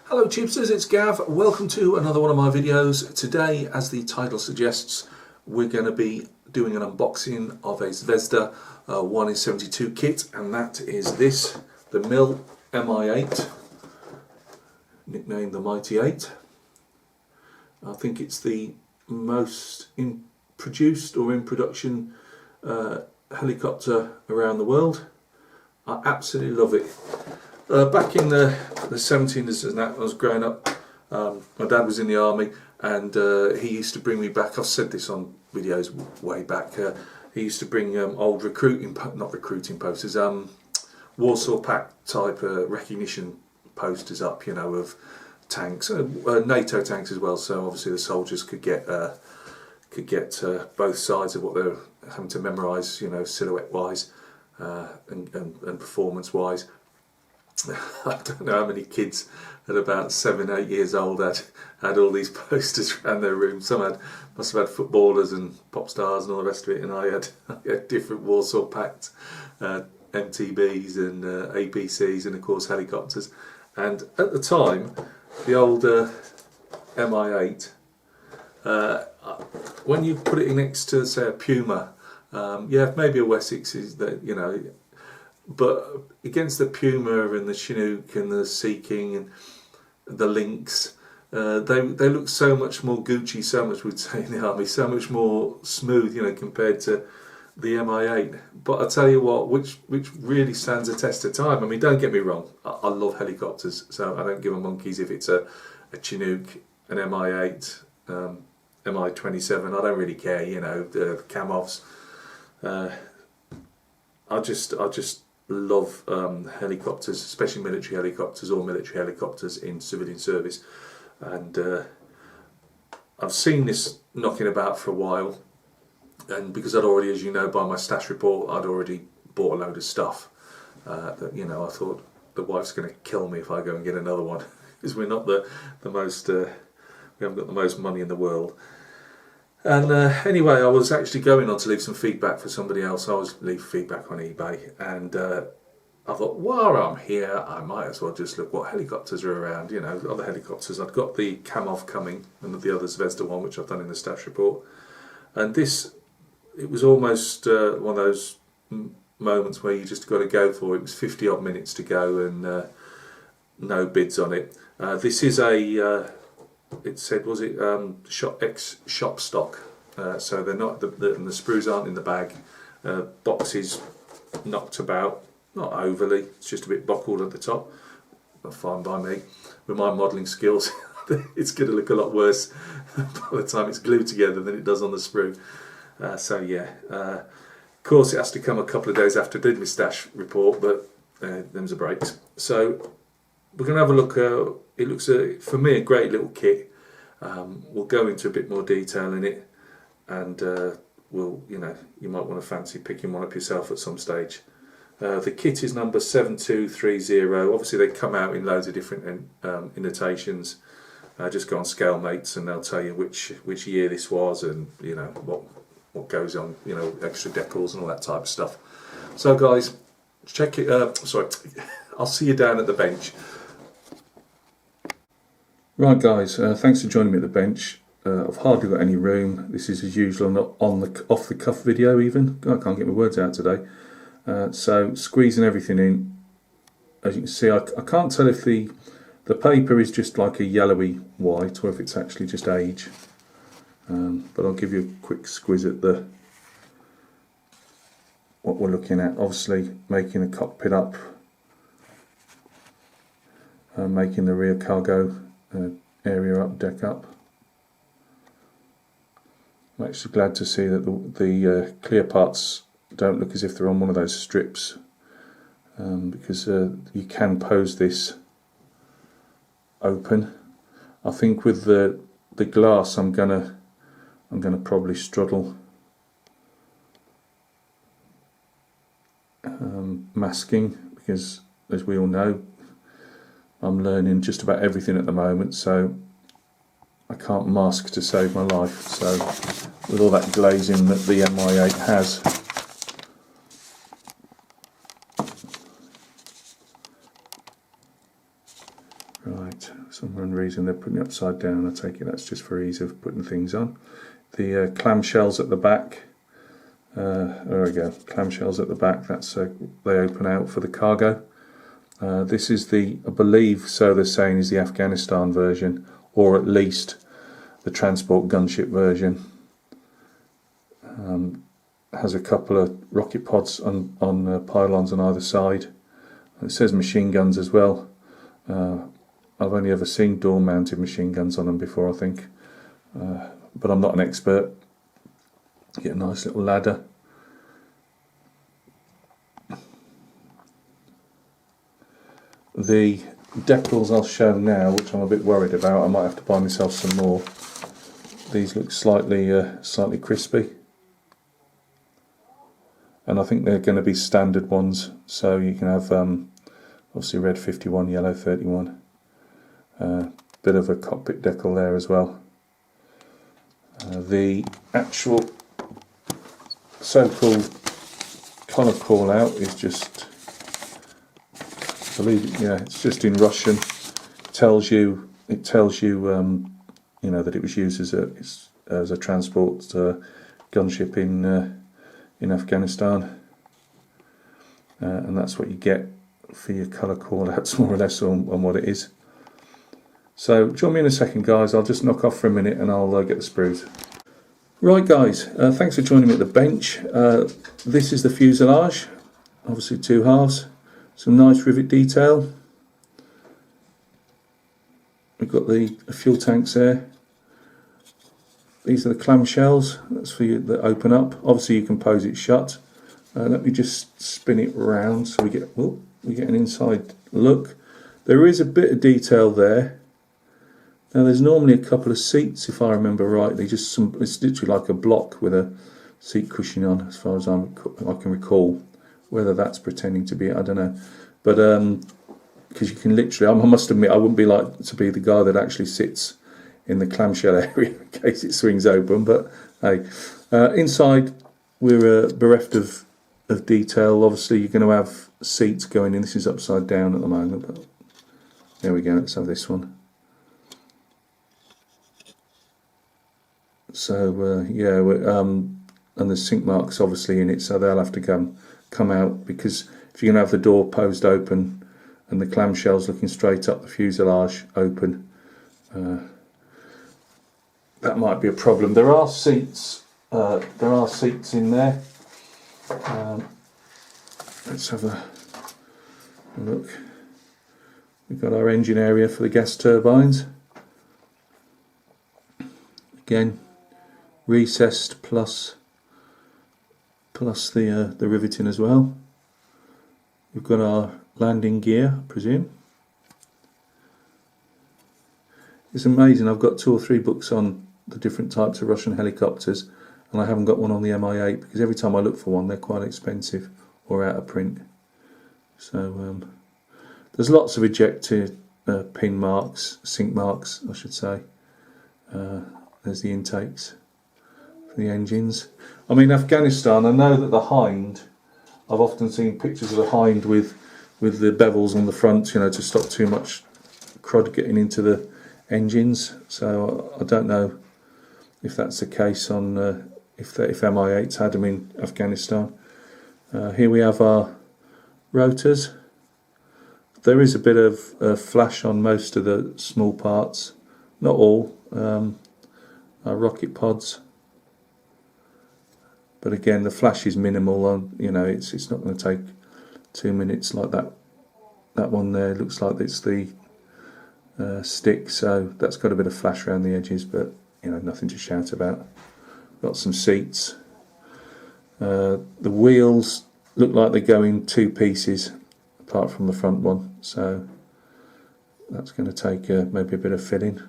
Hello Chipsters, it's Gav. Welcome to another one of my videos. Today, as the title suggests, we're going to be doing an unboxing of a Zvezda 1-in-72 kit, and that is this, the MI-8, nicknamed the Mighty 8. I think it's the most produced or in production helicopter around the world. I absolutely love it. Back in the 70s and that, I was growing up, my dad was in the army, and he used to bring me back. I've said this on videos way back. He used to bring old not recruiting posters, Warsaw Pact type recognition posters up, you know, of tanks, NATO tanks as well. So obviously the soldiers could get both sides of what they're having to memorise, you know, silhouette wise and performance wise. I don't know how many kids at about 7, 8 years old had all these posters around their room. Some must have had footballers and pop stars and all the rest of it, and I had different Warsaw Pact MTBs and APCs, and of course helicopters. And at the time, the old MI-8, when you put it next to, say, a Puma, yeah, maybe a Wessex, is that, you know, but against the Puma and the Chinook and the Sea King and the Lynx, they look so much more Gucci, so much, we'd say in the army, so much more smooth, you know, compared to the MI-8. But I tell you what, which really stands the test of time. I mean, don't get me wrong, I love helicopters, so I don't give a monkeys if it's a Chinook, an MI-8, MI-27. I don't really care, you know, the Camovs. I just love helicopters, especially military helicopters or military helicopters in civilian service. And I've seen this knocking about for a while, and because I'd already, as you know by my stash report, I'd already bought a load of stuff that, you know, I thought the wife's going to kill me if I go and get another one, because we're not the most we haven't got the most money in the world. And anyway, I was actually going on to leave some feedback for somebody else. I was leave feedback on eBay, and I thought, while I'm here, I might as well just look what helicopters are around. You know, other helicopters. I've got the Kamov coming, and the other Zvezda one, which I've done in the stash report. And this, it was almost one of those moments where you just got to go for it. It was 50 odd minutes to go, and no bids on it. This is a it said, was it shop stock, so they're not, the sprues aren't in the bag, boxes knocked about, not overly, it's just a bit buckled at the top. Not fine by me. With my modelling skills, it's going to look a lot worse by the time it's glued together than it does on the sprue. So yeah, of course it has to come a couple of days after I did my stash report, but them's the breaks. So we're going to have a look. It looks, for me, a great little kit. We'll go into a bit more detail in it, and we'll, you know, you might want to fancy picking one up yourself at some stage. The kit is number 7230. Obviously, they come out in loads of different annotations. Just go on ScaleMates, and they'll tell you which year this was, and you know what goes on, you know, extra decals and all that type of stuff. So, guys, check it. Sorry, I'll see you down at the bench. Right guys, thanks for joining me at the bench. I've hardly got any room. This is as usual, not on the off the cuff video even. I can't get my words out today. So squeezing everything in. As you can see, I can't tell if the paper is just like a yellowy white or if it's actually just age. But I'll give you a quick squiz at what we're looking at. Obviously making a cockpit up, making the rear cargo area up, deck up. I'm actually glad to see that the clear parts don't look as if they're on one of those strips, because you can pose this open. I think with the glass, I'm gonna probably struggle masking, because as we all know, I'm learning just about everything at the moment, so I can't mask to save my life. So with all that glazing that the MI-8 has, Right, for some reason they're putting it upside down. I take it that's just for ease of putting things on. The clamshells at the back, there we go, clamshells at the back, that's they open out for the cargo. This is the, I believe, so they're saying, is the Afghanistan version, or at least the transport gunship version. Has a couple of rocket pods on pylons on either side. It says machine guns as well. I've only ever seen door-mounted machine guns on them before, I think, but I'm not an expert. Get a nice little ladder. The decals I'll show now, which I'm a bit worried about. I might have to buy myself some more. These look slightly crispy, and I think they're going to be standard ones. So you can have obviously red 51, yellow 31. Bit of a cockpit decal there as well. The actual so-called colour call out is just, I believe, yeah, it's just in Russian. It tells you you know, that it was used as a transport gunship in Afghanistan, and that's what you get for your colour call outs, more or less, on what it is. So join me in a second, guys. I'll just knock off for a minute and I'll get the sprues. Right, guys, thanks for joining me at the bench. This is the fuselage, obviously 2 halves, some nice rivet detail. We've got the fuel tanks there. These are the clamshells, that's for you that open up. Obviously you can pose it shut. Let me just spin it round so we get an inside look. There is a bit of detail there. Now there's normally a couple of seats, if I remember rightly, it's literally like a block with a seat cushion on, as far as I can recall. Whether that's pretending to be it, I don't know. But because you can literally, I must admit, I wouldn't be like to be the guy that actually sits in the clamshell area in case it swings open. But hey, inside we're bereft of detail. Obviously you're going to have seats going in. This is upside down at the moment, but there we go. Let's have this one. So yeah, and there's sink marks obviously in it, so they'll have to come out, because if you're going to have the door posed open and the clamshells looking straight up, the fuselage open, that might be a problem. There are seats in there. Let's have a look. We've got our engine area for the gas turbines. Again, recessed plus the riveting as well. We've got our landing gear, I presume. It's amazing, I've got 2 or 3 books on the different types of Russian helicopters, and I haven't got one on the MI-8 because every time I look for one they're quite expensive or out of print. So there's lots of ejector pin marks, sink marks I should say. There's the intakes for the engines. I mean, Afghanistan, I know that the hind, I've often seen pictures of the hind with the bevels on the front, you know, to stop too much crud getting into the engines. So I don't know if that's the case on if MI-8s had them in Afghanistan. Here we have our rotors. There is a bit of flash on most of the small parts, not all. Our rocket pods, but again the flash is minimal. On, you know, it's not going to take 2 minutes like that. That one there looks like it's the stick, so that's got a bit of flash around the edges, but you know, nothing to shout about. Got some seats. The wheels look like they go in 2 pieces apart from the front one, so that's going to take maybe a bit of filling.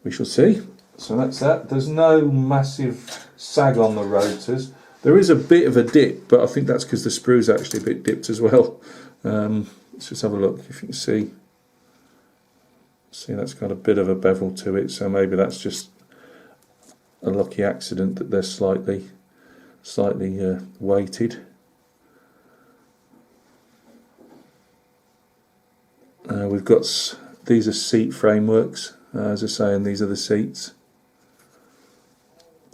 We shall see. So that's that. There's no massive sag on the rotors. There is a bit of a dip, but I think that's because the sprue's actually a bit dipped as well. Let's just have a look. If you can see that's got a bit of a bevel to it, so maybe that's just a lucky accident that they're slightly weighted. We've got these are seat frameworks, as I say, and these are the seats.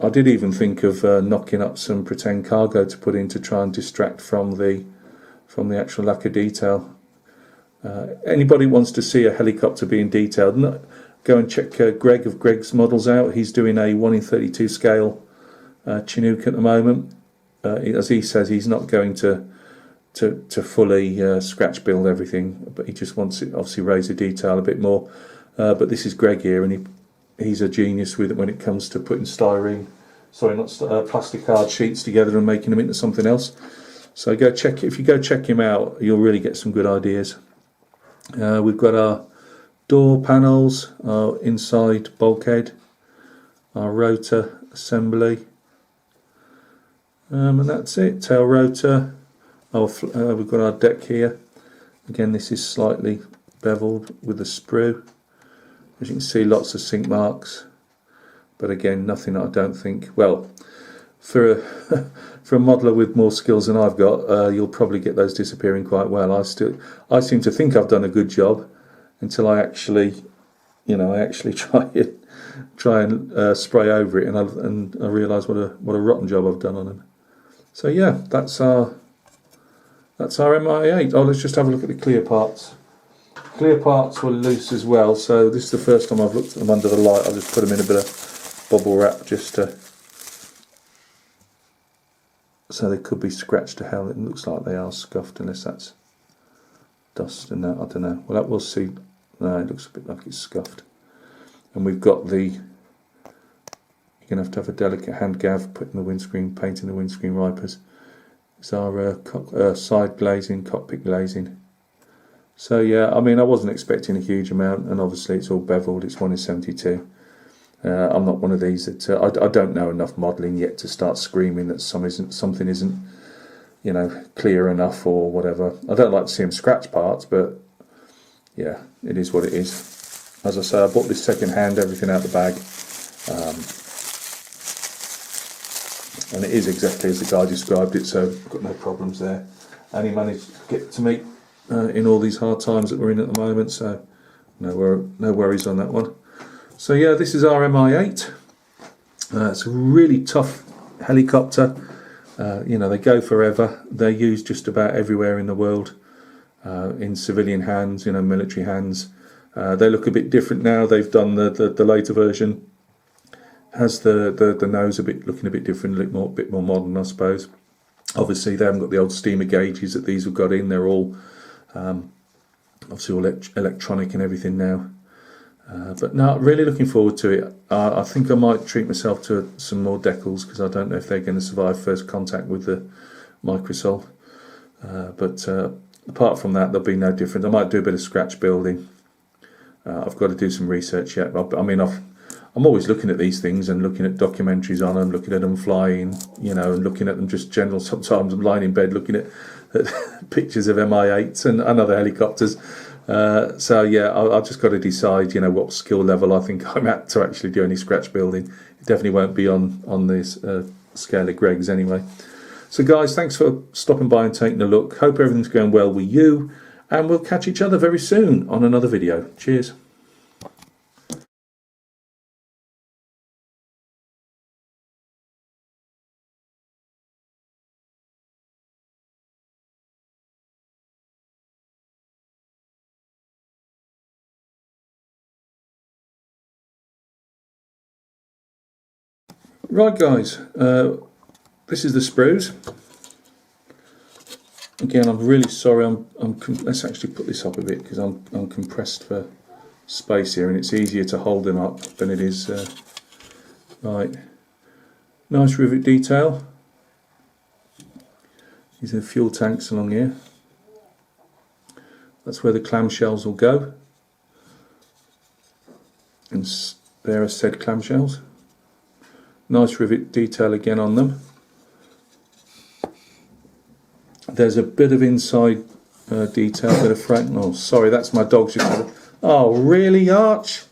I did even think of knocking up some pretend cargo to put in to try and distract from the actual lack of detail. Anybody wants to see a helicopter being detailed, go and check Greg of Greg's Models out. He's doing a 1 in 32 scale Chinook at the moment. As he says, he's not going to fully scratch build everything, but he just wants to obviously raise the detail a bit more. But this is Greg here, and he's a genius with it when it comes to putting plastic card sheets together and making them into something else. So if you go check him out, you'll really get some good ideas. We've got our door panels, our inside bulkhead, our rotor assembly, and that's it. Tail rotor. We've got our deck here. Again, this is slightly beveled with a sprue. As you can see, lots of sink marks, but again, nothing that I don't think, well, for a modeler with more skills than I've got, you'll probably get those disappearing quite well. I seem to think I've done a good job until I actually try and spray over it, and I realise what a rotten job I've done on them. So yeah, that's our MI-8. Oh, let's just have a look at the clear parts. Clear parts were loose as well, so this is the first time I've looked at them under the light. I'll just put them in a bit of bubble wrap so they could be scratched to hell. It looks like they are scuffed, unless that's dust and that, I don't know. Well, we'll see. No, it looks a bit like it's scuffed. And we've got you're going to have a delicate hand, Gav, painting the windscreen wipers. It's our side glazing, cockpit glazing. So yeah, I mean, I wasn't expecting a huge amount, and obviously it's all beveled. It's 1 in 72. I'm not one of these that I don't know enough modelling yet to start screaming that something isn't clear enough or whatever. I don't like to see them scratch parts, but yeah, it is what it is. As I say, I bought this second hand, everything out the bag, and it is exactly as the guy described it, so I've got no problems there. And he managed to get to me in all these hard times that we're in at the moment, so no worries on that one. So yeah, this is our MI-8. It's a really tough helicopter. They go forever. They're used just about everywhere in the world, in civilian hands, military hands. They look a bit different now. They've done the later version. Has the nose looking a bit different, a bit more modern, I suppose. Obviously, they haven't got the old steamer gauges that these have got in. They're all obviously all electronic and everything now. But no, really looking forward to it. I think I might treat myself to some more decals, because I don't know if they're going to survive first contact with the Microsol. But apart from that, there'll be no difference. I might do a bit of scratch building. I've got to do some research yet. I mean, I'm always looking at these things and looking at documentaries on them, looking at them flying, and looking at them just general. Sometimes I'm lying in bed looking at pictures of MI-8s and other helicopters. So yeah, I've just got to decide, what skill level I think I'm at to actually do any scratch building. It definitely won't be on this scale of Greg's anyway. So guys, thanks for stopping by and taking a look. Hope everything's going well with you, and we'll catch each other very soon on another video. Cheers. Right guys, this is the sprues. Again, I'm really sorry. Let's actually put this up a bit, because I'm compressed for space here, and it's easier to hold them up than it is. Right, nice rivet detail. These are fuel tanks along here. That's where the clamshells will go, and there are said clamshells. Nice rivet detail again on them. There's a bit of inside detail, bit of frame. Oh, sorry, that's my dog. Oh, really, Arch?